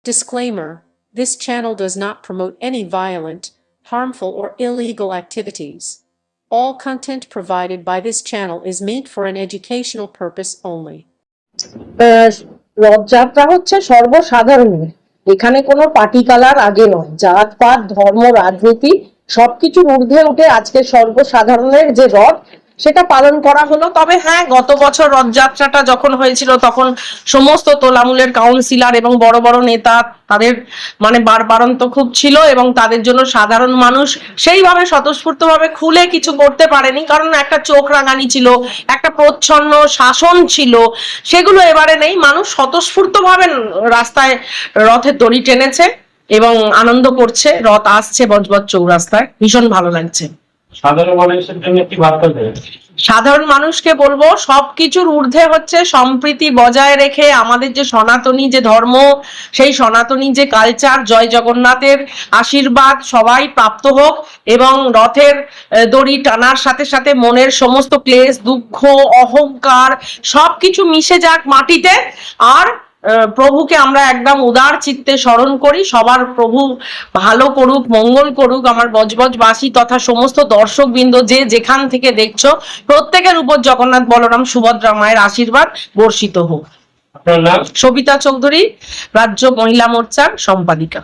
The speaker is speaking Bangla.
Disclaimer: This channel does not promote any violent, harmful, or illegal activities. All content provided by this channel is meant for an educational purpose only. Rathyatra হচ্ছে সর্বসাধারণের, এখানে কোনো পার্টি কালার আগে নয়, জাতপাত ধর্ম রাজনীতি সবকিছুর ঊর্ধ্বে উঠে আজকে সর্বসাধারণের যে রথ সেটা পালন করা হলো। তবে হ্যাঁ, গত বছর রথযাত্রাটা যখন হয়েছিল তখন সমস্ত তোলামূলের কাউন্সিলর এবং বড় বড় নেতা তাদের বাড়ন্ত খুব ছিল এবং তাদের জন্য সাধারণ মানুষ সেইভাবে স্বতঃস্ফূর্তভাবে খুলে কিছু করতে পারেনি, কারণ একটা চোখ রাঙানি ছিল, একটা প্রচ্ছন্ন শাসন ছিল, সেগুলো এবারে নেই। মানুষ স্বতঃস্ফূর্তভাবে রাস্তায় রথের দড়ি টেনেছে এবং আনন্দ করছে। রথ আসছে বজবজ চৌরাস্তায়, ভীষণ ভালো লাগছে। সাধারণ মানুষের জন্য কি বার্তা দেবে? সাধারণ মানুষকে বলবো সবকিছুর ঊর্ধ্বে হচ্ছে সম্প্রীতি বজায় রেখে আমাদের যে সনাতনী যে ধর্ম, সেই সনাতনী যে কালচার, জয় জগন্নাথের আশীর্বাদ সবাই প্রাপ্ত হোক এবং রথের দড়ি টানার সাথে সাথে মনের সমস্ত ক্লেশ দুঃখ অহংকার সবকিছু মিশে যাক মাটিতে। আর প্রভুকে আমরা একদম উদার চিত্তে স্মরণ করি। সবার প্রভু ভালো করুক, মঙ্গল করুক। আমার বজবজবাসী তথা সমস্ত দর্শকবৃন্দ যে যেখান থেকে দেখছো, প্রত্যেকের উপর জগন্নাথ বলরাম সুভদ্রা মায়ের আশীর্বাদ বর্ষিত হোক। আপনার নাম? সবিতা চৌধুরী, রাজ্য মহিলা মোর্চার সম্পাদিকা।